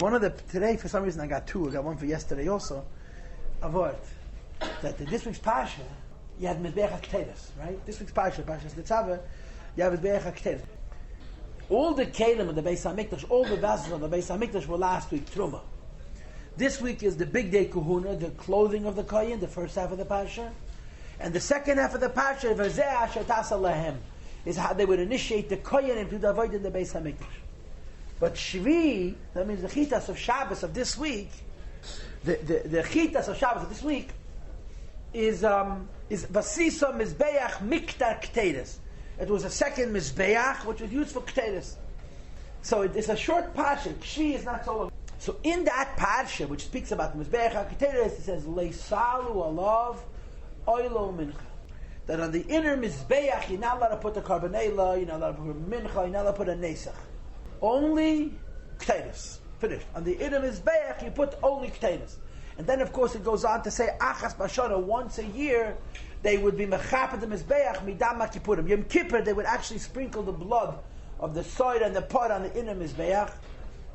Today for some reason I got two. I got one for yesterday also. Avort. That this week's Pasha, you had Mizbeach HaKteres, right? This week's Pasha's Nitzaveh, you have Mizbeach HaKteres. All the Kelim of the Beis HaMikdash, all the vessels of the Beis HaMikdash were last week Truma. This week is the big day Kahuna, the clothing of the Kohen, the first half of the Pasha. And the second half of the Pasha, V'zeh Asher Tasa Lahem, is how they would initiate the Kohen into the Avodah in the Beis HaMikdash. But Shvi, that means the Chitas of Shabbos of this week, the Chitas of Shabbos of this week is Vasisa Mizbeach Miktar Kteres. It was a second Mizbeach which was used for Kteres. So it's a short Parsha. Shvi is not so long. So in that Parsha which speaks about Mizbeach HaKteres, it says Leisalu Alav Oilo Mincha. That on the inner Mizbeach you're not allowed to put a Karbanela, you're not allowed to put a Mincha, you're not allowed to put a Nesach. Only Kteres. Finished. On the inner Mizbeach you put only Kteres. And then of course it goes on to say Achas Bashana, once a year they would be Mechapet the Mizbeach Midam HaKippurim. Yom Kippur they would actually sprinkle the blood of the soil and the pot on the inner Mizbeach.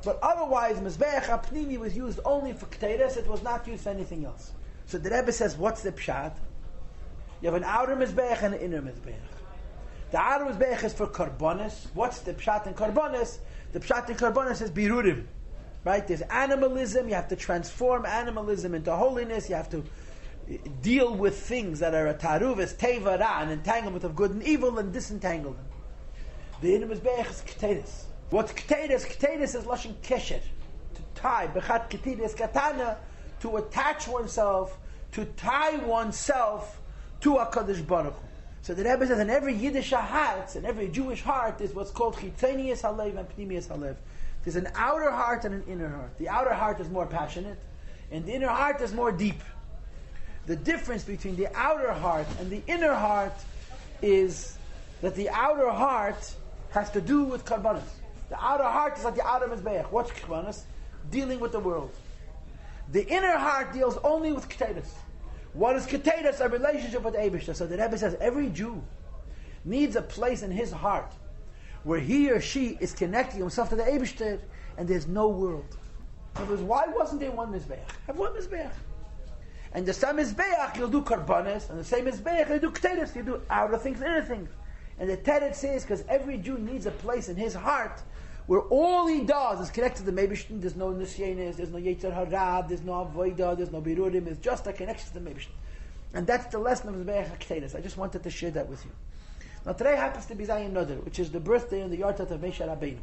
But otherwise Mizbeach HaPnimi was used only for Kteres, it was not used for anything else. So the Rebbe says, what's the Pshat? You have an outer Mizbeach and an inner Mizbeach. The outer Mizbeach is for Karbonis. What's the Pshat in Karbonis? The Pshat in Karbonis is Birurim. Right? There's animalism, you have to transform animalism into holiness, you have to deal with things that are a taruvis, teva, ra, an entanglement of good and evil, and disentangle them. The inner Mizbeach is Kteres. What's Kteres? Kteres is Lashon Kesher. To tie, Bechat Ketides Katana, to attach oneself, to tie oneself to HaKadosh Baruch Hu. So the Rebbe says in every Yiddish heart, in every Jewish heart, is what's called Chitzonius Halev and Pnimius Halev. There's an outer heart and an inner heart. The outer heart is more passionate, and the inner heart is more deep. The difference between the outer heart and the inner heart is that the outer heart has to do with Karbanos. The outer heart is like the outer Mizbeach. What's Karbanos? Dealing with the world. The inner heart deals only with Keteris. What is Keteris? A relationship with Eibishter. So the Rebbe says every Jew needs a place in his heart where he or she is connecting himself to the Eibishter, and there's no world. In other words, why wasn't there one Mizbeach? Have one Mizbeach. And the same Mizbeach, you'll do Karbanis, and the same Mizbeach, you'll do Keteris, you do outer things and inner things. And the Teretz says, because every Jew needs a place in his heart where all he does is connected to the Meibishter. There's no Nisyenis, there's no Yetzer Hara, there's no Avodah, there's no Birurim, it's just a connection to the Meibishter. And that's the lesson of Mizbeach HaKteres. I just wanted to share that with you. Now today happens to be Zayin Nodar, which is the birthday and the Yartat of Moshe Rabbeinu.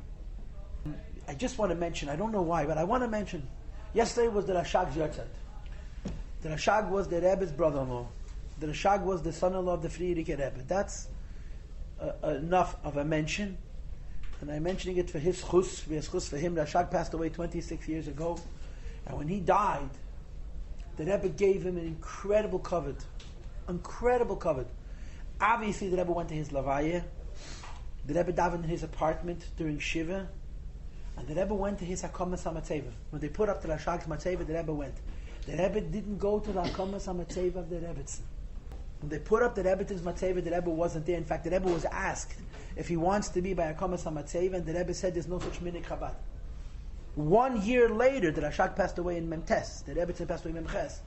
I just want to mention, I don't know why, but I want to mention, yesterday was the Rashag's Yartat. The Rashag was the Rebbe's brother-in-law. The Rashag was the son-in-law of the Friedrich Rebbe. That's enough of a mention. And I'm mentioning it for his chus for him. Rashag passed away 26 years ago. And when he died, the Rebbe gave him an incredible kavod. Incredible kavod. Obviously, the Rebbe went to his Lavaya. The Rebbe davened in his apartment during Shiva. And the Rebbe went to his Hakomas HaMatzeva. When they put up the Rashag's Matzeva, the Rebbe went. The Rebbe didn't go to the Hakomas HaMatzeva of the Rebbetzin. When they put up the Rebbetzins Matzeva, the Rebbe wasn't there. In fact, the Rebbe was asked if he wants to be by Hakomas HaMatzeva, and the Rebbe said there's no such minik Chabad. 1 year later, the Rashag passed away in Memtes. The Rebbetzin passed away in Memches.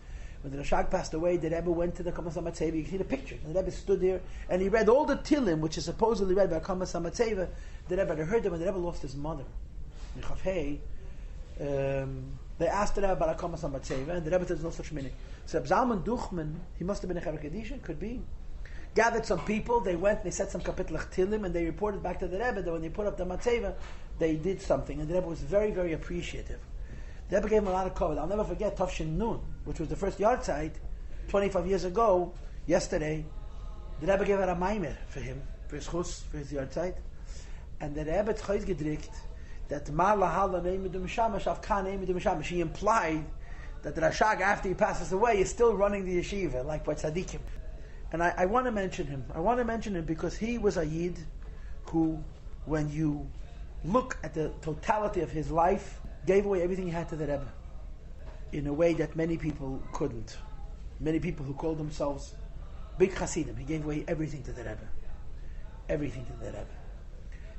When the Rashag passed away, the Rebbe went to the Hakomas HaMatzeva. You can see the picture. And the Rebbe stood there, and he read all the Tilim, which is supposedly read by Hakomas HaMatzeva. The Rebbe had heard them, and the Rebbe lost his mother. In Chafhei, they asked the Rebbe about Hakomas HaMatzeva, and the Rebbe said there's no such meaning. So Zalman Duchman, he must have been a Chevra Kedisha, could be. Gathered some people, they went, they said some Kapitlach Tilim, and they reported back to the Rebbe that when they put up the Matzeva, they did something, and the Rebbe was very, very appreciative. The Rebbe gave him a lot of cover. I'll never forget Tafshin Nun, which was the first yard site 25 years ago, yesterday. The Rebbe gave a Maimer for him, for his chus, for his yard site. And the Rebbe tzchoiz gedrikt that Ma lahala neimidum shamash avka neimidum shamash. He implied that the Rashag, after he passes away, is still running the yeshiva, like by tzaddikim. And I want to mention him. I want to mention him because he was a Yid who, when you look at the totality of his life, gave away everything he had to the Rebbe in a way that many people couldn't. Many people who called themselves big Hasidim, he gave away everything to the Rebbe. Everything to the Rebbe.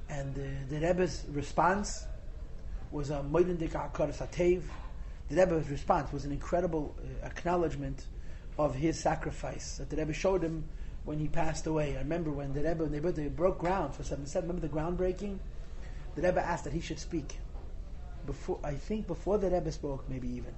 And the Rebbe's response was a moidendik hakaras hatev. The Rebbe's response was an incredible acknowledgement of his sacrifice that the Rebbe showed him when he passed away. I remember when the Rebbe, they broke ground for 7-7. Remember the groundbreaking? The Rebbe asked that he should speak. Before the Rebbe spoke, maybe even.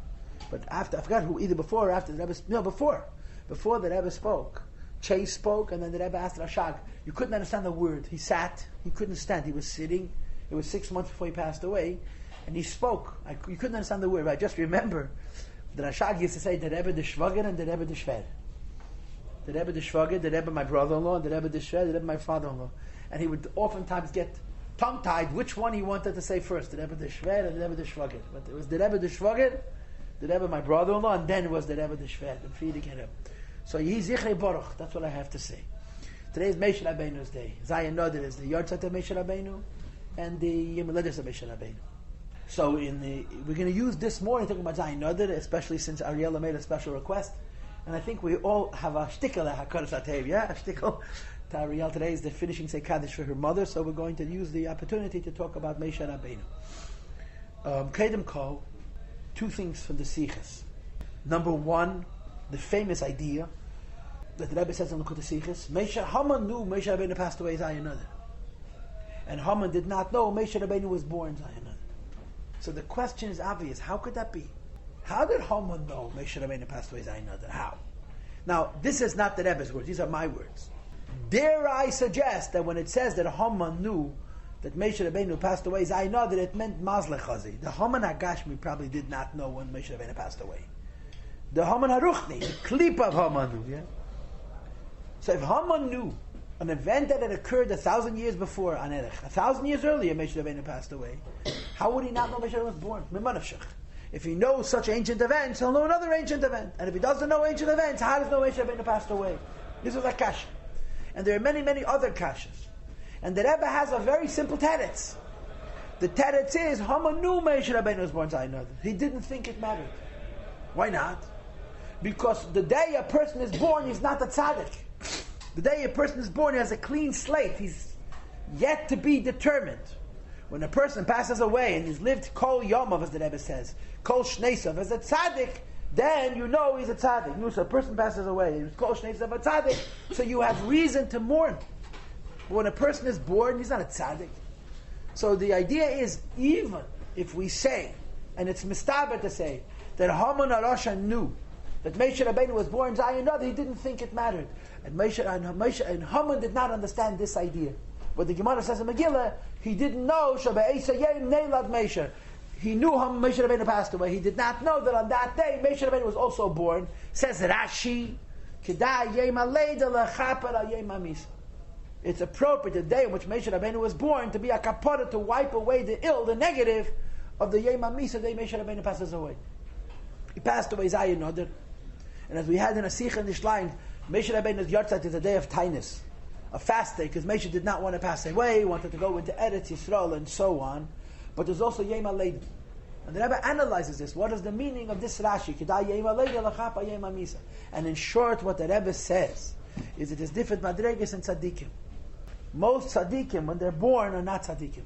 But after, I forgot who, either before or after the Rebbe, no, before the Rebbe spoke. Chase spoke, and then the Rebbe asked Rashag. You couldn't understand the word. He sat, he couldn't stand, he was sitting. It was 6 months before he passed away, and he spoke. You couldn't understand the word, but I just remember the Rashag used to say, the Rebbe the Shvager and the Rebbe the Shver. The Rebbe the Shvager, the Rebbe my brother-in-law, and the Rebbe the Shver, the Rebbe my father-in-law. And he would oftentimes get tongue-tied which one he wanted to say first, the Rebbe the Shver and the Rebbe the Shvager. But it was the Rebbe the Shvager, the Rebbe my brother-in-law, and then it was the Rebbe the Shver, the Friedrich Rebbe. So Yehi Zichrei Baruch, that's what I have to say. Today is Moshe Rabbeinu's day. Zayin Nodar is the Yortzeit of Moshe Rabbeinu, and the Yom Haledes of Moshe Rabbeinu. So we're going to use this morning talking about Zayin Nodar, especially since Ariella made a special request. And I think we all have a shtickle at HaKadosh HaTev, yeah? A shtickle to Ariel. Today is the finishing Say Kaddish for her mother, so we're going to use the opportunity to talk about Moshe Rabbeinu. Kedem Kol, two things from the Sichos. Number one, the famous idea that the Rebbe says in the Sichos, Haman knew Moshe Rabbeinu passed away Zayin Nodar. And Haman did not know Moshe Rabbeinu was born Zayin Nodar. So the question is obvious. How could that be? How did Haman know Moshe Rabbeinu passed away Zayin Nodar? How? Now, this is not the Rebbe's words. These are my words. Dare I suggest that when it says that Haman knew that Moshe Rabbeinu passed away Zayin Nodar, it meant Mazlech Chazi. The Haman HaGashmi probably did not know when Moshe Rabbeinu passed away. The Haman HaRuchni, the Klip of Haman knew, yeah? So if Haman knew an event that had occurred 1,000 years before, 1,000 years earlier, Moshe Rabbeinu passed away, how would he not know Moshe Rabbeinu was born? If he knows such ancient events, he'll know another ancient event. And if he doesn't know ancient events, how does he know Moshe Rabbeinu passed away? This is a kasha. And there are many, many other kashas. And the Rebbe has a very simple teretz. The teretz is, Haman knew Moshe Rabbeinu was born Zayin Nodar. He didn't think it mattered. Why not? Because the day a person is born, he's not a tzaddik. The day a person is born, he has a clean slate. He's yet to be determined. When a person passes away and he's lived kol yomov, as the Rebbe says, kol shneisov, as a tzaddik, then you know he's a tzaddik. You know, so a person passes away, he's kol shneisov a tzaddik, so you have reason to mourn. But when a person is born, he's not a tzaddik. So the idea is, even if we say, and it's mistaber to say, that Haman HaRasha knew that Moshe Rabbeinu was born Zayin Nodar, he didn't think it mattered. And Haman did not understand this idea. But the Gemara says in Megillah, he didn't know Shabbat Yom Neilad Moshe. He knew Moshe Rabbeinu passed away. He did not know that on that day Moshe Rabbeinu was also born. Says Rashi, Kedai Yom Aleida Lechaper Yom HaMisa. It's appropriate the day in which Moshe Rabbeinu was born to be a kapara, to wipe away the ill, the negative of the Yom HaMisa, the day Moshe Rabbeinu passes away. He passed away Zayin Nodar. And as we had in a Sikha in this line, Moshe Rabbeinu's Yortzeit is a day of tainus, a fast day, because Moshe did not want to pass away, he wanted to go into Eretz Yisrael and so on. But there's also Yom HaLeida. And the Rebbe analyzes this. What is the meaning of this Rashi? Kedai Yom HaLeida Lachapa Yom HaMisa. And in short, what the Rebbe says is it is different madreges and tzaddikim. Most tzaddikim, when they're born, are not tzaddikim.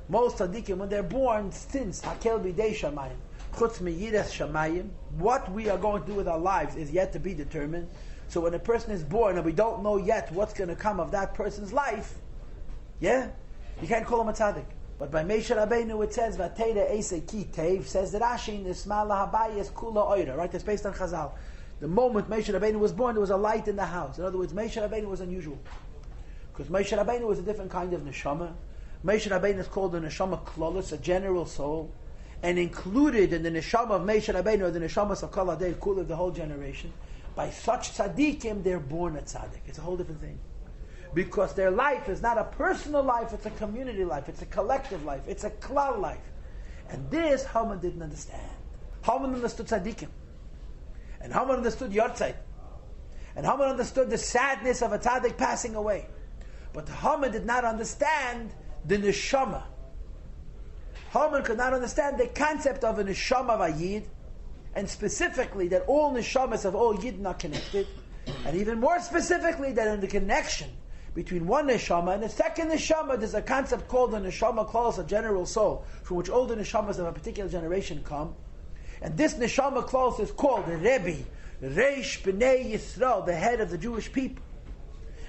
Most tzaddikim, when they're born, since Hakel B'dei Shamayim, Chutz Miyiras Shamayim, what we are going to do with our lives is yet to be determined. So when a person is born and we don't know yet what's going to come of that person's life, yeah, you can't call him a tzaddik. But by Moshe Rabbeinu it says, Vatera Eise Ki Tev, says the Rashi, Nisma Lahabayis Kula Oira, right? That's based on Chazal. The moment Moshe Rabbeinu was born, there was a light in the house. In other words, Moshe Rabbeinu was unusual. Because Moshe Rabbeinu was a different kind of neshama. Moshe Rabbeinu is called the neshama klolus, a general soul. And included in the neshama of Moshe Rabbeinu are the neshamas of Kol Adei Kul of the whole generation. By such tzaddikim, they're born a tzaddik. It's a whole different thing. Because their life is not a personal life, it's a community life, it's a collective life, it's a klal life. And this Haman didn't understand. Haman understood tzaddikim. And Haman understood Yortzeit. And Haman understood the sadness of a tzaddik passing away. But Haman did not understand the neshama. Haman could not understand the concept of a neshama of a yid, and specifically that all neshamas of all yidden are connected, and even more specifically that in the connection between one neshama and the second neshama. There's a concept called the neshama clause, a general soul, from which all the neshamas of a particular generation come. And this neshama clause is called the Rebbe, Reish B'nai Yisrael, the head of the Jewish people.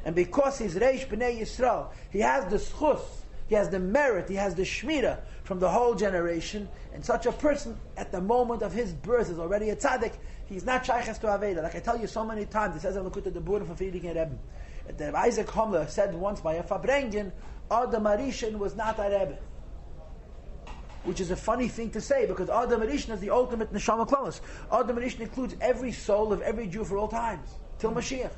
And because he's Reish B'nai Yisrael, he has the schus, he has the merit, he has the shmira from the whole generation. And such a person, at the moment of his birth, is already a tzaddik. He's not shayches to Aveda. Like I tell you so many times, it says on the Kut of the Buddha for Friedrich and Rebbe. The Isaac Homler said once by a Fabrengen, Adam Arishan was not a Rebbe. Which is a funny thing to say, because Adam Arishan is the ultimate neshama klal. Adam Arishan includes every soul of every Jew for all times, till Mashiach.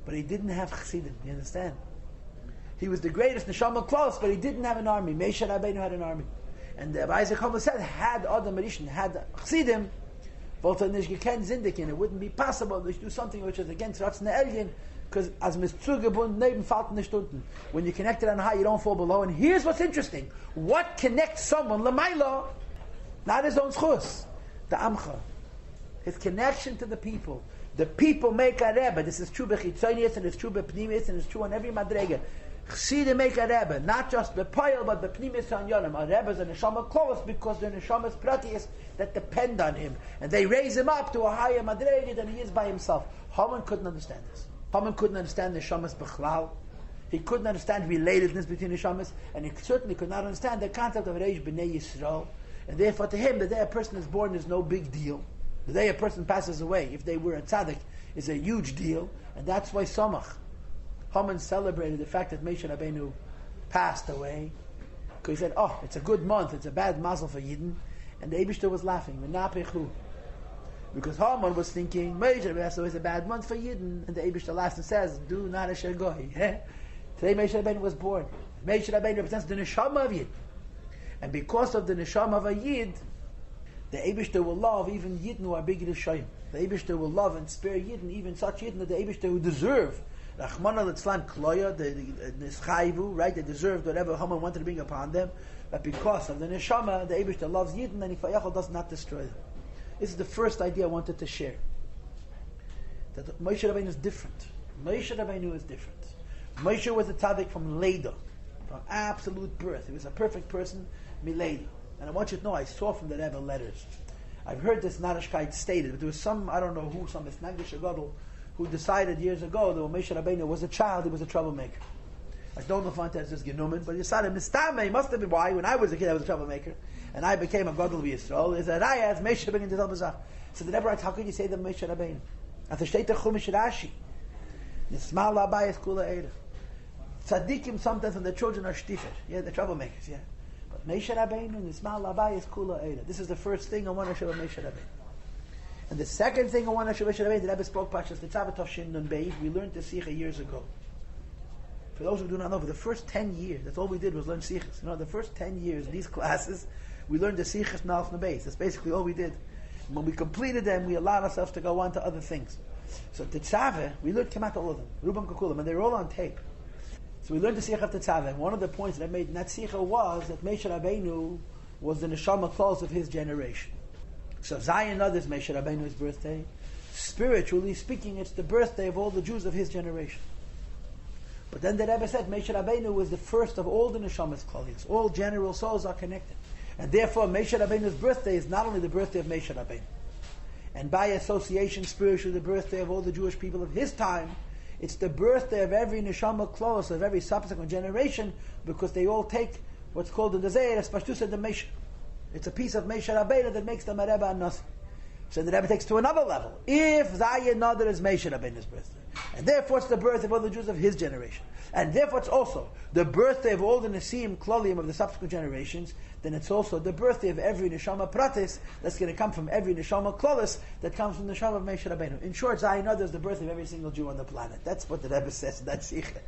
But he didn't have chassidim, you understand? He was the greatest neshama klal, but he didn't have an army. Moshe Rabbeinu had an army. And Isaac Homler said, had Adam Arishan had chassidim, it wouldn't be possible to do something which is against Ratzon Elyon, because as miszugebund neben falten the stunden. When you're connected on high, you don't fall below. And here's what's interesting: what connects someone lamaila, not his own schus, the amcha, his connection to the people. The people make a rebbe. This is true bechitzonius, and it's true bepnimis, and it's true on every madrega. Chsidim make a rebbe, not just bepoil, but bepnimis on yonim. A rebbe is a neshama klos because they're neshamas pratius that depend on him, and they raise him up to a higher madrega than he is by himself. Haman couldn't understand this. Haman couldn't understand the neshamas b'chlal. He couldn't understand relatedness between neshamas, and he certainly could not understand the concept of Reish B'nai Yisrael. And therefore, to him, the day a person is born is no big deal. The day a person passes away, if they were a tzaddik, is a huge deal, and that's why Samach. Haman celebrated the fact that Moshe Rabbeinu passed away, because he said, "Oh, it's a good month, it's a bad mazel for Yidden," and the Eibishter was laughing. Because Haman was thinking, Moshe Rabbeinu is a bad month for Yidden, and the Eibishter laughs and says, "Do not a shagoy." Today Moshe Rabbeinu was born. Moshe Rabbeinu represents the neshama of Yid, and because of the neshama of a Yid, the Eibishter will love even Yidden who are big Yidden. The Eibishter will love and spare Yidden, even such Yidden that the Eibishter who deserve Rachmana Litzlan Kloya, the Nischaivu, right? They deserved whatever Haman wanted to bring upon them, but because of the neshama, the Eibishter loves Yidden, and Ifayachal does not destroy them. This is the first idea I wanted to share. That Moshe Rabbeinu is different. Moshe Rabbeinu is different. Moshe was a tzaddik from Leida, from absolute birth. He was a perfect person, Mileida. And I want you to know, I saw from the Rebbe letters. I've heard this Narishkeit stated, but there was some, I don't know who, some Misnagdish Gadol, who decided years ago that when Moshe Rabbeinu was a child, he was a troublemaker. I don't know if that's just Genumen, but he decided, Mistame, he must have been why, when I was a kid I was a troublemaker, and I became a Gadol Yisrael, is that I asked Moshe Rabbeinu to tell Bazach. So the Rebbe writes, how could you say that Moshe Rabbeinu? At the Shtei Chumash Rashi, Nismal Labayis Kula Eira. Tzaddikim sometimes when the children are shtifer, yeah, the troublemakers, yeah. But Moshe Rabbeinu, Nismal Labayis Kula Eira. This is the first thing I want to show Moshe Rabbeinu. And the second thing I want to show Moshe Rabbeinu, the Rebbe spoke Pashas Tetzaveh Tov Nun Beis. We learned the Sikha years ago. For those who do not know, for the first 10 years, that's all we did was learn Sikhas. The first 10 years in these classes, we learned the Sikhas Nalf Nun Beis. That's basically all we did. And when we completed them, we allowed ourselves to go on to other things. So Tetzaveh, we learned Kemat all of them, Rubam Kukulam, and they're all on tape. So we learned the Sikha of Tetzaveh. And one of the points that I made in that Sikha was that Moshe Rabbeinu was the Neshama Claus of his generation. So Zion others, Moshe Rabbeinu's birthday. Spiritually speaking, it's the birthday of all the Jews of his generation. But then the Rebbe said Moshe Rabbeinu was the first of all the Neshamas Klalios. All general souls are connected. And therefore Moshe Rabbeinu's birthday is not only the birthday of Moshe Rabbeinu, and by association spiritually the birthday of all the Jewish people of his time, it's the birthday of every Neshama Klalios, of every subsequent generation, because they all take what's called the Dezeir, as Pashtu said, the Moshe. It's a piece of Moshe Rabbeinu that makes them a Rebbe and nothing. So the Rebbe takes to another level. If Zayin Nadar is Moshe Rabbeinu's birthday, and therefore it's the birth of all the Jews of his generation, and therefore it's also the birthday of all the Nesim Klaliim of the subsequent generations, then it's also the birthday of every Neshama Pratis that's going to come from every Neshama Klalis that comes from the Neshama of Moshe Rabbeinu. In short, Zayin Nadar is the birth of every single Jew on the planet. That's what the Rebbe says in that Sikha.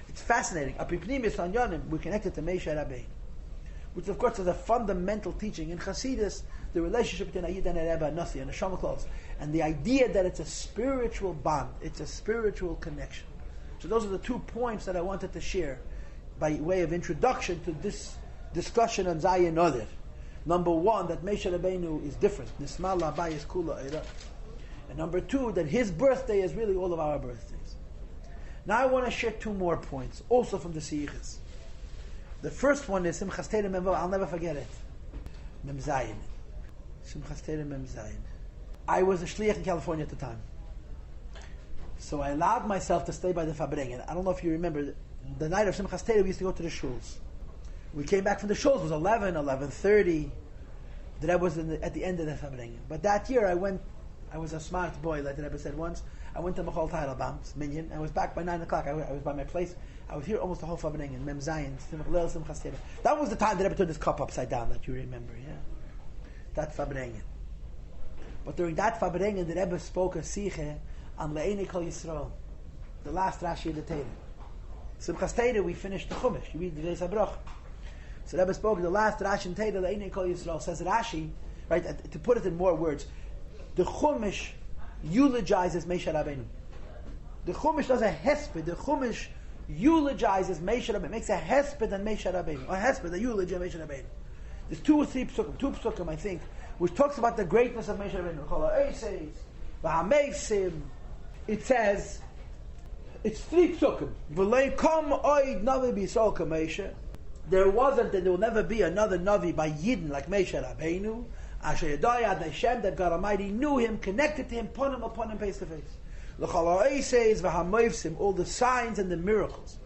It's fascinating. Apipnimis on Yonim, we're connected to Moshe Rabbeinu, which of course is a fundamental teaching in Chassidus, the relationship between a Yid and a Rebbe, and Nasi, and a Neshama Klaus, and the idea that it's a spiritual bond, it's a spiritual connection. So those are the 2 points that I wanted to share by way of introduction to this discussion on Zayin Nadir. Number 1, that Moshe Rabbeinu is different. Nismal Labayis Kula Eira. And number 2, that his birthday is really all of our birthdays. Now I want to share two more points, also from the Sichos. The first one is Simchas Torah Mem Vav. I'll never forget it. Mem Zayin. Simchas Torah Mem Zayin. I was a shliach in California at the time, so I allowed myself to stay by the Fabrengen. I don't know if you remember, the night of Simchas Torah we used to go to the shuls. We came back from the shuls. It was 11, 11:30. The Rebbe was at the end of the Fabrengen. But that year I went. I was a smart boy, like the Rebbe said once. I went to Mechol Teilabam's Minyan. I was back by 9 o'clock. I was by my place. I was here almost the whole Fabrengen. Mem Zayin, Simchas Torah. That was the time the Rebbe turned his cup upside down. That you remember, yeah. That Fabrengen. But during that Fabrengen, the Rebbe spoke a Siche on Le'enei Kol Yisrael, the last Rashi of the Torah. Simchas Torah, we finished the Chumash. You read the Veis HaBroch. So the Rebbe spoke the last Rashi in Torah, Le'enei Kol Yisrael. Says Rashi, right? To put it in more words, the Chumash eulogizes Moshe Rabbeinu. The Chumash does a hesped. The Chumash eulogizes Moshe Rabbeinu. Makes a hesped on Moshe Rabbeinu. A hesped, a eulogy on Moshe Rabbeinu. There's 2 or 3 psukim, 2 psukim, I think, which talks about the greatness of Moshe Rabbeinu. It says, it's 3 psukim. There wasn't and there will never be another Navi by Yidden like Moshe Rabbeinu. That God Almighty knew him, connected to him, upon him face to face. All the signs and the miracles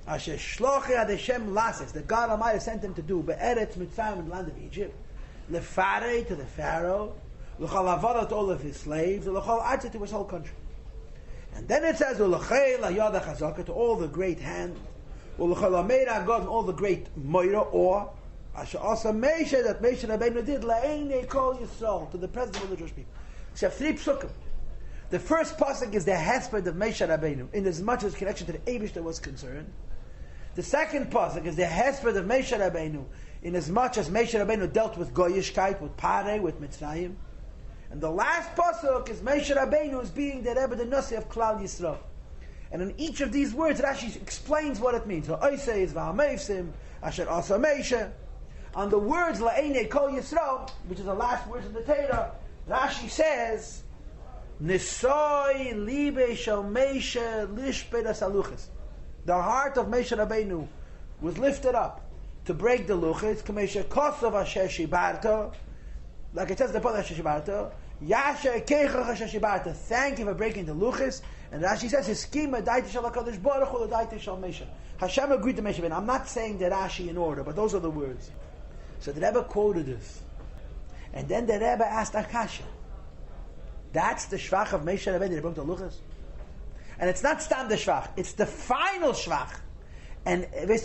that God Almighty sent him to do, Be'eretz Mitzrayim, in the land of Egypt, Lefare, to the Pharaoh, L'chal Avodah, to all of his slaves, L'chal Arza, to his whole country. And then it says, L'chel Hayad HaChazaka, to all the great hand, L'chal Ameira God, and all the great Moira, or Asher also Moshe, that Moshe Rabbeinu did, La'enei Kol Yisrael, to the president of the Jewish people. So you have 3 psukim. The first pasuk is the hesped of Moshe Rabbeinu, in as much as connection to the Eibush was concerned. The second pasuk is the hesped of Moshe Rabbeinu, in as much as Moshe Rabbeinu dealt with Goyishkeit, with Parei, with Mitzrayim. And the last pasuk is Moshe Rabbeinu as being the Rebbe the Nasi of Klal Yisrael. And in each of these words, Rashi explains what it means. So Oisei is V'hamevsim, Asher Asa Moshe. On the words La'enei Kol Yisrael, which is the last words in the Torah, Rashi says, Nisoi libe shel Moshe lishped asaluchas. The heart of Moshe Rabbeinu was lifted up to break the luchas. K'meshe kosov asher shibarto, like it says in the Torah, asher shibarto. Yasher keichach asher shibarto. Thank you for breaking the luchas. And Rashi says, Hiskima daite shel HaKadosh Baruch Hu daite shel Moshe. Hashem agreed to Moshe Rabbeinu. I'm not saying the Rashi in order, but those are the words. So the Rebbe quoted this, and then the Rebbe asked Akasha. That's the shvach of Moshe Rabbeinu. They broke the luchas, and it's not stam the shvach; it's the final shvach. And everybody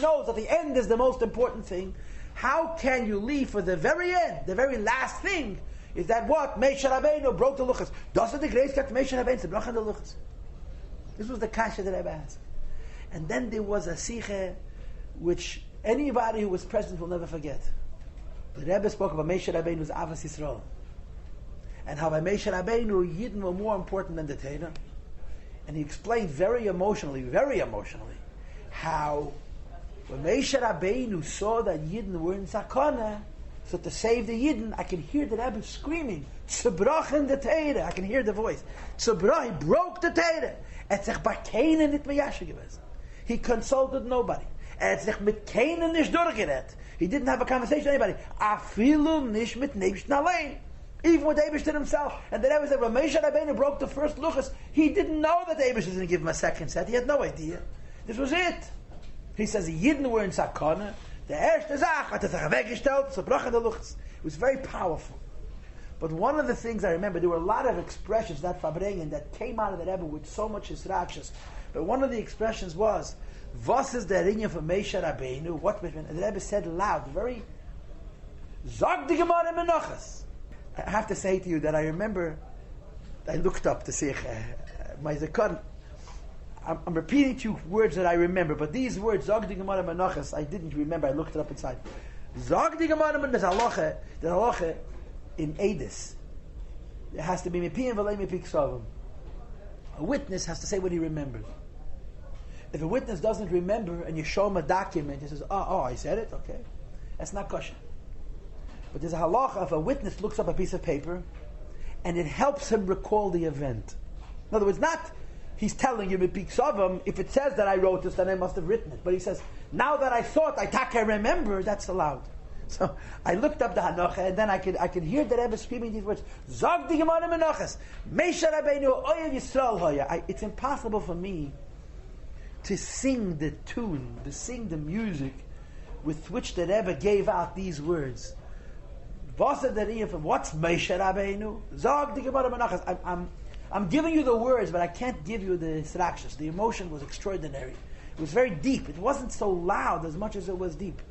knows that the end is the most important thing. How can you leave for the very end? The very last thing is that what Moshe Rabbeinu broke the luchas. Doesn't the grace get Moshe Rabbeinu to break the luchas? This was the kasha that Rebbe asked, and then there was a siche which anybody who was present will never forget. The Rebbe spoke about Moshe Rabbeinu's Avas Yisrael, and how by Moshe Rabbeinu Yidden were more important than the Torah. And he explained very emotionally, how when Moshe Rabbeinu saw that Yidden were in Sakana, so to save the Yidden, I can hear the Rebbe screaming, Tzebrach in the Torah. I can hear the voice. Tzebrach, he broke the Torah. He consulted nobody. He didn't have a conversation with anybody. Even with Eibush himself. And the Rebbe said, when Moshe Rabbeinu broke the first luchas, he didn't know that Eibush was going to give him a second set. He had no idea. This was it. He says, the Yidden were in Sakana. The erste Zach hat sich weggestellt, so brachen the luchas. It was very powerful. But one of the things I remember, there were a lot of expressions that Fabrengen that came out of the Rebbe with so much hisrakshas. But one of the expressions was, "Was is der Ringe von Moshe Rabbeinu?" What and the Rebbe said loud, very Zog die Gemara Menachas. I have to say to you that I remember, I looked up to see my Zakon. I'm repeating to you words that I remember, but these words, Zog die Gemara Menachas, I didn't remember. I looked it up inside. Zog die Gemara Menachas. There's halacha in Edis. It has to be Mipiyim v'lei Mipik Sovim. A witness has to say what he remembers. If a witness doesn't remember and you show him a document, he says, oh, I said it, okay. That's not kosher. But there's a halacha if a witness looks up a piece of paper and it helps him recall the event. In other words, not he's telling you if it says that I wrote this, then I must have written it. But he says, now that I saw it, I remember, that's allowed. So I looked up the Hanocha, and then I could hear the Rebbe screaming these words. Zog di Gemara Menachas, Moshe Rabbeinu oyev Yisrael hoya. It's impossible for me to sing the tune, to sing the music with which the Rebbe gave out these words. What's Moshe Rabbeinu? Zog di Gemara Menachas. I'm giving you the words, but I can't give you the srachshas. The emotion was extraordinary. It was very deep. It wasn't so loud as much as it was deep.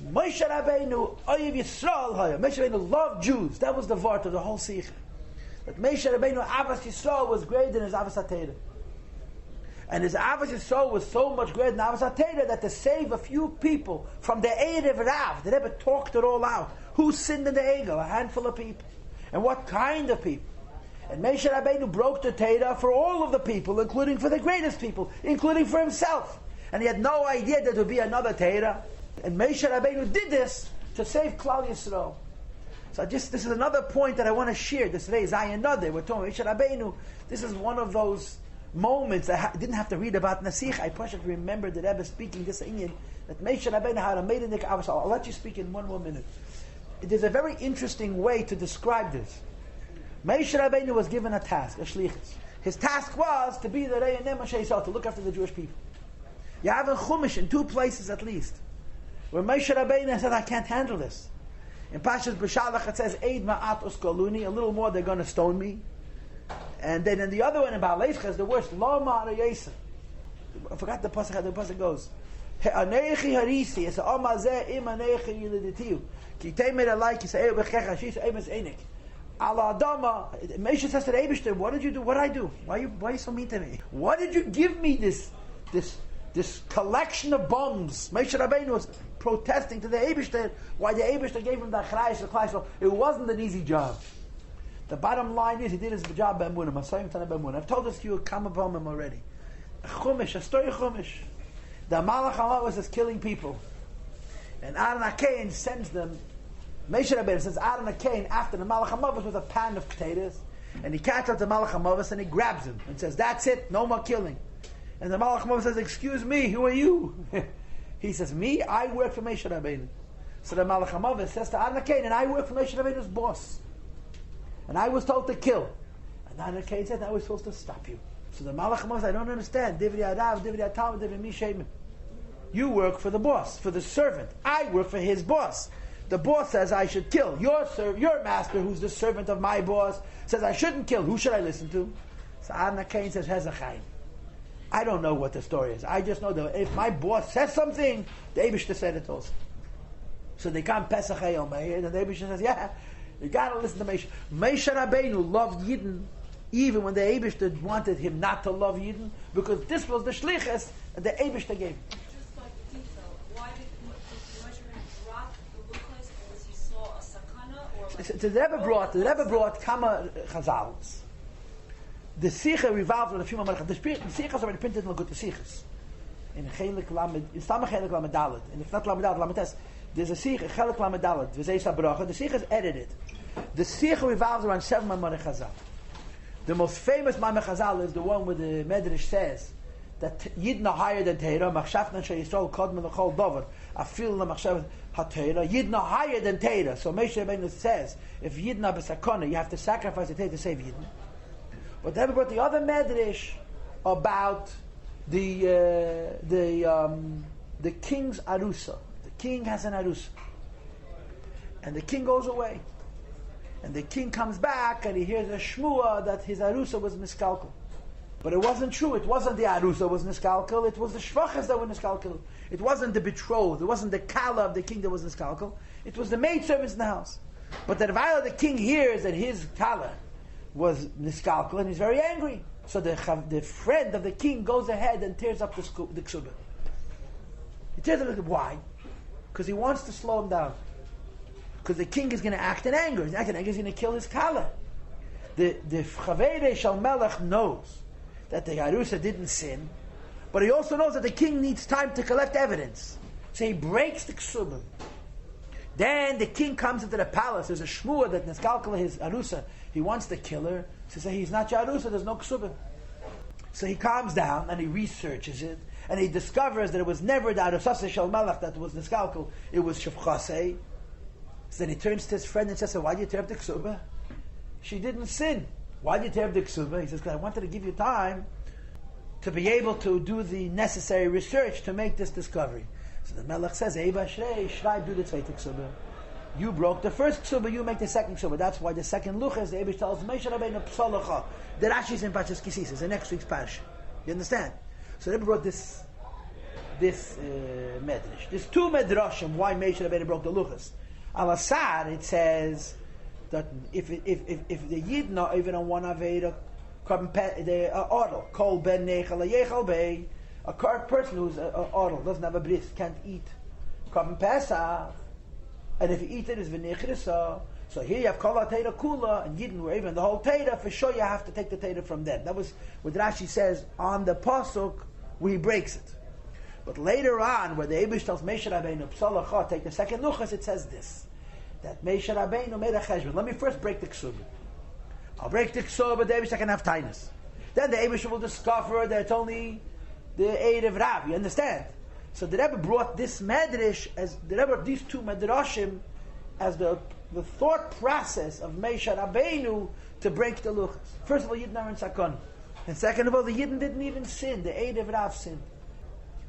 Moshe Rabbeinu oyev Yisrael hoya. Moshe Rabbeinu loved Jews. That was the vart of the whole sikha. That Moshe Rabbeinu Avas Yisrael was greater than his Avas HaTorah. And his Avas Yisrael was so much greater than Avas HaTorah that to save a few people from the Erev Rav, the Rebbe talked it all out. Who sinned in the Egel? A handful of people. And what kind of people? And Moshe Rabbeinu broke the Torah for all of the people, including for the greatest people, including for himself. And he had no idea that there would be another Torah. And Moshe Rabbeinu did this to save Klal Yisrael. So this is another point that I want to share. This today is another. We're talking Moshe Rabbeinu. This is one of those moments I didn't have to read about Nasikh. I should remember the Rebbe speaking this Inyan that Moshe Rabbeinu had a maiden Avos. I'll let you speak in one more minute. There's a very interesting way to describe this. Moshe Rabbeinu was given a task, a shlichus. His task was to be the Rei Neh Moshe Yisrael, to look after the Jewish people. You have in Chumash in 2 places at least where Moshe Rabbeinu said, I can't handle this. In Pashas B'Shalach it says, Eid ma'at uskoluni, a little more they're going to stone me. And then in the other one in Ba'aleishcha is the worst, Lo ma'ara yesa. I forgot the pasuk, how the pasuk goes. He'anechi harisi, es ha'omazeh im anechi yiliditiu. Ki temer alai, ki sa'eu b'checha, shis emes enik. Ala Adama, Moshe says to the Eibishter, what did you do? What did I do? Why are you so mean to me? Why did you give me this collection of bombs? Moshe Rabbeinu was protesting to the Eibishter why the Eibishter gave him the achrayis of Klal Yisrael. It wasn't an easy job. The bottom line is he did his job b'emunah. Masayim Tanah b'emunah. I've told this to you, come upon him already. A story of Chumash. The Malach HaMav was killing people, and Adar An sends them. Moshe Rabbeinu says Adar An after the Malach HaMav with a pan of potatoes, and he catches up the Malach HaMav and he grabs him and says, "That's it, no more killing." And the Malach HaMav says, "Excuse me, who are you?" He says, "Me, I work for Moshe Rabbeinu." So the Malach HaMav says to Adar An, "And I work for Moshe Rabbeinu's boss, and I was told to kill." And Adar An said, "I was supposed to stop you." So the Malach HaMav says, "I don't understand. Divri Arav, Divri Atal, Divri Mishem. You work for the boss, for the servant. I work for his boss. The boss says I should kill. Your master, who's the servant of my boss, says I shouldn't kill. Who should I listen to?" So Adar An says, "Hezachaim. I don't know what the story is. I just know that if my boss says something, the Eibishter said it also." So they come Pesach Hayom, and the Eibishter says, "Yeah, you got to listen to Moshe." Moshe Rabbeinu loved Yidden even when the Eibishter wanted him not to love Yidden, because this was the shlichus that the Eibishter gave. Just like detail, why did Moshe drop the luchos because he saw a sakana? Or The Rebbe brought Kama Chazals. The Sikha revolves on a few more. The Sikha is already printed in Lagut Sikhas. In Chelik Lamed, in Stamach Chelik Lamed Dalet, and if not Lamed Dalet, Lamed Tes, there's a Sikha, Chelik Lamed Dalet, V'zeis HaBracha. The Sikha is edited. The Sikha revolves around 7 Mamar Chazal. The most famous Mamar Chazal is the one where the Medrash says that Yidden are higher than Torah. Machshavna sheYisrael kodmen l'chol davar. Afil l'machshav haTorah. Yidden are higher than Torah. So Moshe Rabbeinu says, if Yidden are b'sakona, you have to sacrifice the Torah to save Yidden. But then we brought the other Medrash about the king's arusa. The king has an arusa, and the king goes away, and the king comes back, and he hears a shmua that his arusa was miskalkel. But it wasn't true. It wasn't the arusa was miskalkel. It was the shvachas that were miskalkel. It wasn't the betrothed. It wasn't the kala of the king that was miskalkel. It was the maidservants in the house. But the king hears that his kala was niskalkel, and he's very angry. So the friend of the king goes ahead and tears up the ksubah. He tears it up. Why? Because he wants to slow him down. Because the king is going to act in anger. He's acting in anger. He's going to kill his kala. The Chavere Shal Melech knows that the Yarusa didn't sin, but he also knows that the king needs time to collect evidence. So he breaks the ksubah. Then the king comes into the palace. There's a shmua that Neskalkala, his arusa, he wants to kill her. So he says, he's not your arusa, there's no ksubah. So he calms down and he researches it. And he discovers that it was never the arusase shel malach that was Neskalkal, it was shevchasei. So then he turns to his friend and says, so why did you tear up the ksubah? She didn't sin. Why did you tear up the ksubah? He says, because I wanted to give you time to be able to do the necessary research to make this discovery. So the Melech says, Eiba Shrei, Shreib do the zweite ksubah. You broke the first ksubah, you make the second ksubah. That's why the second luchas, the Eibush tells Moshe Rabbeinu psalacha. The Rashi's in Parshas Kisisa, it's in next week's parsha. You understand? So Rebbe brought this medrash. There's two medrashim why Moshe Rabbeinu broke the luchas. Al Asar, it says that if the Yid not even on one aveda, the odel, kol ben nechal yechal bei, a person who's odel, doesn't have a bris, can't eat korban pesach, and if you eat it, it's v'nechrisa. So here you have kol ha-teira kula, and Yidden were even the whole teira, for sure you have to take the teira from them. That was what Rashi says on the pasuk where he breaks it. But later on, where the Eibush tells Moshe Rabbeinu, psalacha, take the second luchas, it says this, that Moshe Rabbeinu made a cheshbon. Let me first break the ksubah. I'll break the ksubah, the Eibush can have tainus. Then the Eibush will discover that it's only the aid of Rav. You understand? So the Rebbe brought this medrash, as the Rebbe brought these two medrashim as the thought process of Moshe Rabbeinu to break the luchas. First of all, Yidden are in sakon, and second of all, the Yidden didn't even sin. The aid of Rav sinned.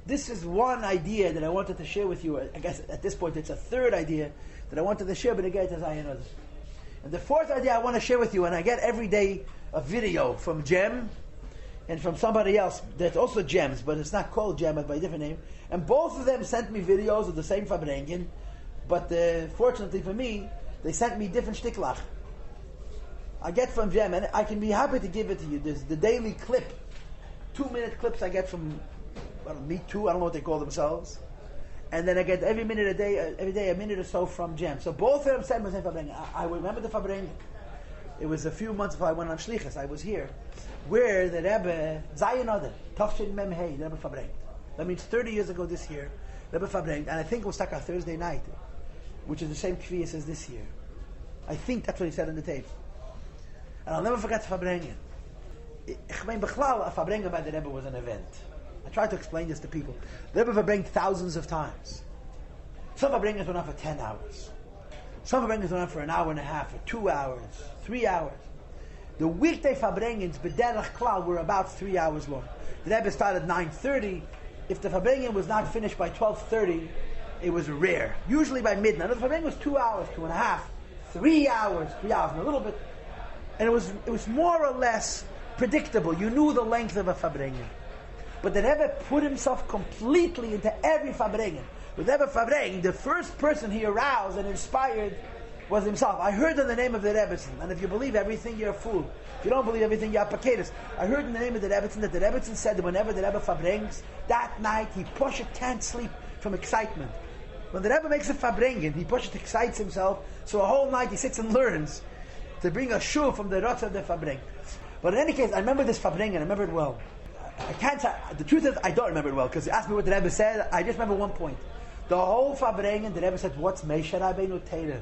This is one idea that I wanted to share with you. I guess at this point it's a third idea that I wanted to share, but again, as I know. And the fourth idea I want to share with you, and I get every day a video from Jem and from somebody else that's also Gems, but it's not called Jem, but by a different name. And both of them sent me videos of the same Fabrengen, but fortunately for me, they sent me different shtiklach. I get from Jem, and I can be happy to give it to you. There's the daily clip, 2-minute clips I get from Me Too, I don't know what they call themselves. And then I get every day a minute or so from Jem. So both of them sent me the same Fabrengen. I remember the Fabrengen. It was a few months before I went on Shlichus. I was here, where the Rebbe, Zayin Adar, Tafshin Mem Hey, the Rebbe Fabrengt. That means 30 years ago this year, Rebbe Fabrengt, and I think it was stuck on Thursday night, which is the same kviyas as this year. I think that's what he said on the tape. And I'll never forget Fabrengen. Ich mein, Bechlal, a Fabrengen by the Rebbe was an event. I tried to explain this to people. The Rebbe Fabrengt thousands of times. Some Fabrengens went on for 10 hours. Some Fabrengens went on for an hour and a half, or 2 hours, 3 hours. The weekday Fabrengens, B'derech Klal, were about 3 hours long. The Rebbe started 9:30. If the Fabrengen was not finished by 12:30, it was rare. Usually by midnight. The Fabrengen was 2 hours, 2.5, 3 hours, and a little bit. And it was more or less predictable. You knew the length of a Fabrengen. But the Rebbe put himself completely into every Fabrengen. With Rebbe Fabrengen, the first person he aroused and inspired was himself. I heard in the name of the Rebbetzin, and if you believe everything, you're a fool. If you don't believe everything, you're a paketis. I heard in the name of the Rebbetzin that the Rebbetzin said that whenever the Rebbe Fabrengs, that night he can't sleep from excitement. When the Rebbe makes a Fabrengen, he excites himself, so a whole night he sits and learns to bring a shul from the Rotz of the Fabreng. But in any case, I remember this Fabrengen, I remember it well. I can't say, the truth is, I don't remember it well, because you asked me what the Rebbe said, I just remember one point. The whole Fabrengen, the Rebbe said, what's Moshe Rabbeinu Teira?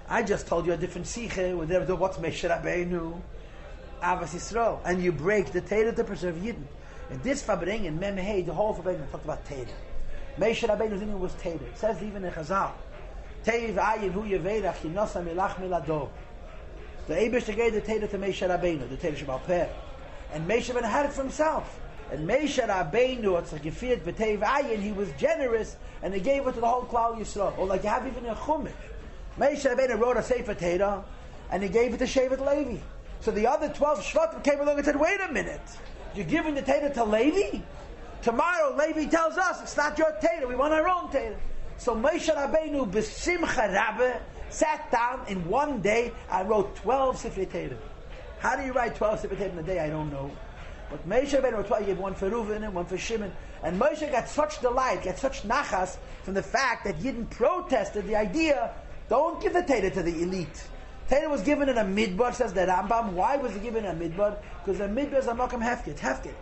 I just told you a different Sikhe, with the Rebbe, what's Moshe Rabbeinu? Avas Yisrael. And you break the Teira to preserve Yidden. And this Fabrengen, Memhei, the whole Fabrengen talked about Teira. Moshe Rabbeinu's name was Teira. It says even in Chazal, Teiv ayin hu yeveirach yinosa milach milado. The Eibush gave the Teira to Moshe Rabbeinu, the Teira Shabbat Peh. And Moshe Rabbeinu had it for himself. And Moshe Rabbeinu, it's like Gefiyat B'Teiv Ayin, he was generous, and he gave it to the whole Klal Yisrael. Or like you have even in Chumash. Moshe Rabbeinu wrote a Sefer Teira, and he gave it to Shevet Levi. So the other 12 Shvatim came along and said, wait a minute, you're giving the Teira to Levi? Tomorrow Levi tells us, it's not your Teira, we want our own Teira. So Moshe Rabbeinu, B'Simcha Rabbe, sat down in one day and wrote 12 Sifrei Teira. How do you write 12 Sifrei Teira in a day? I don't know. But Moshe Rabbeinu, he gave one for Reuven and one for Shimon. And Moshe got such delight, got such nachas from the fact that Yidden protested the idea, don't give the Teira to the elite. Teira was given in a midbar, says the Rambam. Why was it given in a midbar? Because a midbar is a makam hefket.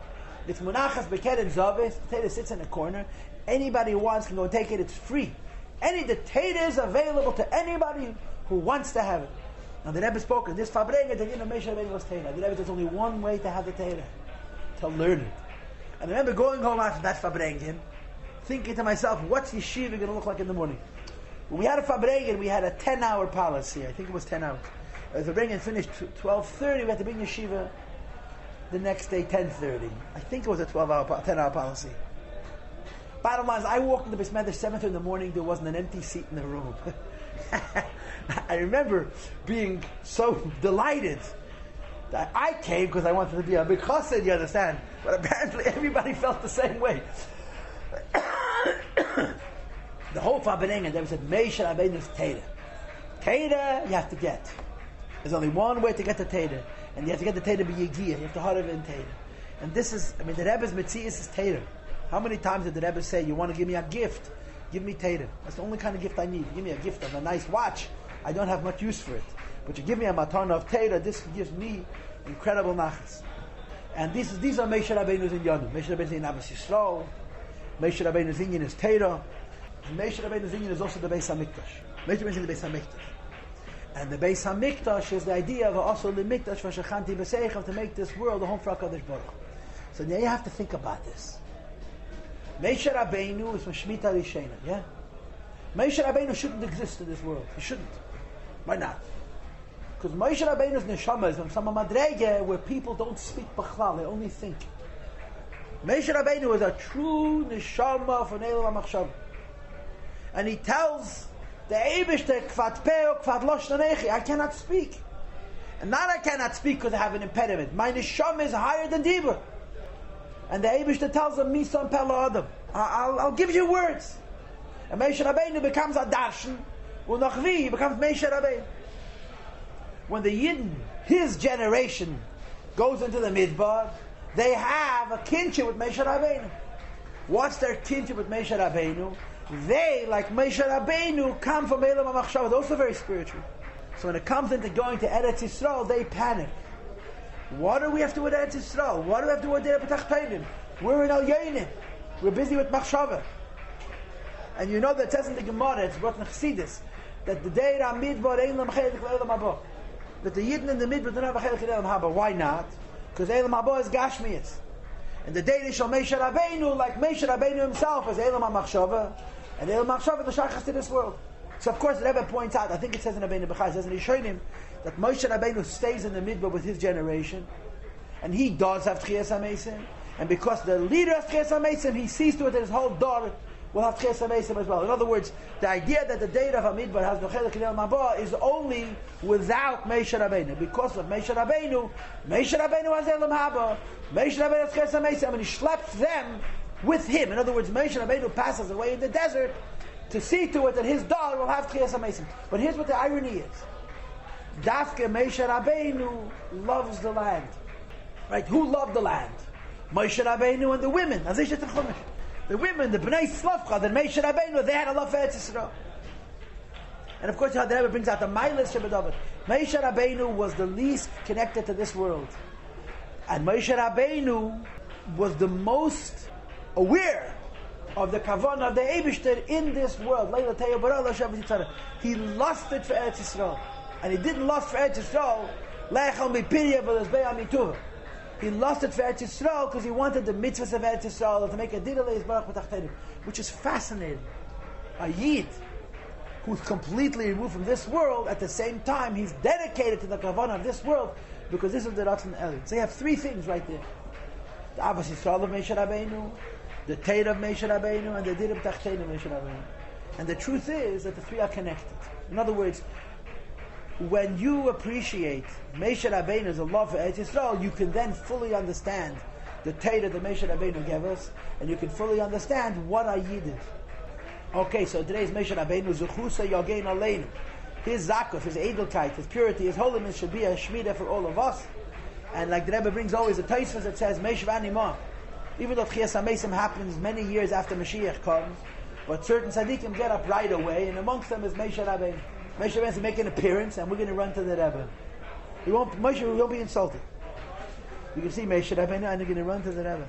It's munachas beket and zavis. The Teira sits in a corner. Anybody who wants can go take it. It's free. The Torah is available to anybody who wants to have it. Now the Rebbe spoke in this Fabrengen, that Moshe Rabbeinu was Torah. The Rebbe said there's only one way to have the Torah, to learn it. And I remember going home after that Fabrengen, thinking to myself, what's yeshiva going to look like in the morning? When we had a Fabrengen, we had a 10-hour policy. I think it was 10 hours. The Fabrengen finished 12:30. We had to bring yeshiva the next day 10:30. I think it was a 10-hour policy. Bottom line is, I walked into Bismillah 7:30 in the morning. There wasn't an empty seat in the room. I remember being so delighted that I came because I wanted to be a big chassid, you understand? But apparently everybody felt the same way. The whole Fabrengen, they said, Moshe Rabbeinu's Torah. Torah you have to get. There's only one way to get the Torah. And you have to get the Torah by Yegiyah. You have to heart of it in Torah. And this is, the Rebbe's Metzias is Torah. How many times did the Rebbe say, you want to give me a gift? Give me Torah. That's the only kind of gift I need. Give me a gift of a nice watch. I don't have much use for it. But you give me a matana of Torah, this gives me incredible nachas. And these are Moshe Rabbeinu's in Yonah. Moshe Rabbeinu's in Abbas Yisrael. Moshe Rabbeinu's in is Torah. And Moshe Rabbeinu's in is also the Beis HaMikdash. Moshe Rabbeinu's in the Beis HaMikdash. And the Beis HaMikdash is the idea of also the Mikdash for Shechanti B'Seichav, to make this world a home for HaKadosh Baruch. So now you have to think about this. Moshe Rabbeinu is from Shemitah Rishena, yeah? Moshe Rabbeinu shouldn't exist in this world. He shouldn't. Why not? Because Moshe Rabbeinu's neshama is from some madrege where people don't speak b'chlal, they only think. Moshe Rabbeinu is a true neshama for Neil HaMachshav. And he tells the Eibishter, Kvat Peo, Kvat Loshna Nechi, I cannot speak. And not I cannot speak because I have an impediment. My neshama is higher than Dibur. And the Eibishter tells him, Misan Pela Adam, I'll give you words. And Moshe Rabbeinu becomes a darshan, Unachvi, he becomes Moshe Rabbeinu. When the Yidden, his generation, goes into the Midbar, they have a kinship with Moshe Rabbeinu. What's their kinship with Moshe Rabbeinu? They, like Moshe Rabbeinu, come from Eilam HaMachshava. They're also very spiritual. So when it comes into going to Eretz Yisrael, they panic. What do we have to do with Eretz Yisrael? What do we have to do with Derech B'Tachteinim? We're in Al Yonim. We're busy with Machshava. And you know that it says in the Gemara, it's brought in Chassidus, that the day Midbar Eilam Chelik Eilam Haba. That the Yidden in the Midbar don't have a Chelik Eilam Haba. Why not? Because Eilam Haba is Gashmias. And the day they show Moshe Rabbeinu, like Moshe Rabbeinu himself, is Eilam HaMachshava. And Eilam HaMachshava is the Shaychas to this world. So of course the Rebbe points out, I think it says in Rabbeinu Bechai, it says in Yishonim, that Moshe Rabbeinu stays in the Midbar with his generation. And he does have Tchias HaMeisim. And because the leader has Tchias HaMeisim, he sees to it that his whole daughter will have Tchias HaMeisim as well. In other words, the idea that the day of Hamidbar has no Chelik in El Mabah is only without Moshe Rabbeinu. Because of Moshe Rabbeinu has Elam Haba, Moshe Rabbeinu has Tchias HaMeisim, and he schleps them with him. In other words, Moshe Rabbeinu passes away in the desert to see to it that his daughter will have Tchias HaMeisim. But here's what the irony is. Dafke Moshe Rabbeinu loves the land. Right? Who loved the land? Moshe Rabbeinu and the women. Azishet and Chumash. The women, the Bnei Slavcha, the Moshe Rabbeinu, they had a love for Eretz Yisrael. And of course, the Rebbe brings out the Mailas Shebedavid. Moshe Rabbeinu was the least connected to this world. And Moshe Rabbeinu was the most aware of the kavanah of the Eibishter in this world. He lusted for Eretz Yisrael. And he didn't lust for Eretz Yisrael, he lusted for Eretz Yisrael because he wanted the mitzvahs of Eretz Yisrael to make a didalei Baruch B'Tachteinim, which is fascinating. A Yid who's completely removed from this world, at the same time he's dedicated to the kavanah of this world because this is the Ratzon Elyon. So you have three things right there: the Abbas Yisrael of Moshe Rabbeinu, the Torah of Moshe Rabbeinu, and the Didei B'Tachteinim of Moshe Rabbeinu. And the truth is that the three are connected. In other words, when you appreciate Moshe Rabbeinu's love for Eretz Yisrael, you can then fully understand the Torah that Moshe Rabbeinu gave us, and you can fully understand what a Yid is. Okay, so today's Moshe Rabbeinu, Zuchusa Yogein Aleinu. His zakuf, his edelkeit, his purity, his holiness should be a shmida for all of us. And like the Rebbe brings always a Tosfos that says, Moshe V'animah. Even though Tchias HaMeisim happens many years after Mashiach comes, but certain tzaddikim get up right away, and amongst them is Moshe Rabbeinu. Moshe Rabbeinu will make an appearance, and we're going to run to the Rebbe. Moshe won't be insulted. You can see Moshe Rabbeinu, and they're going to run to the Rebbe.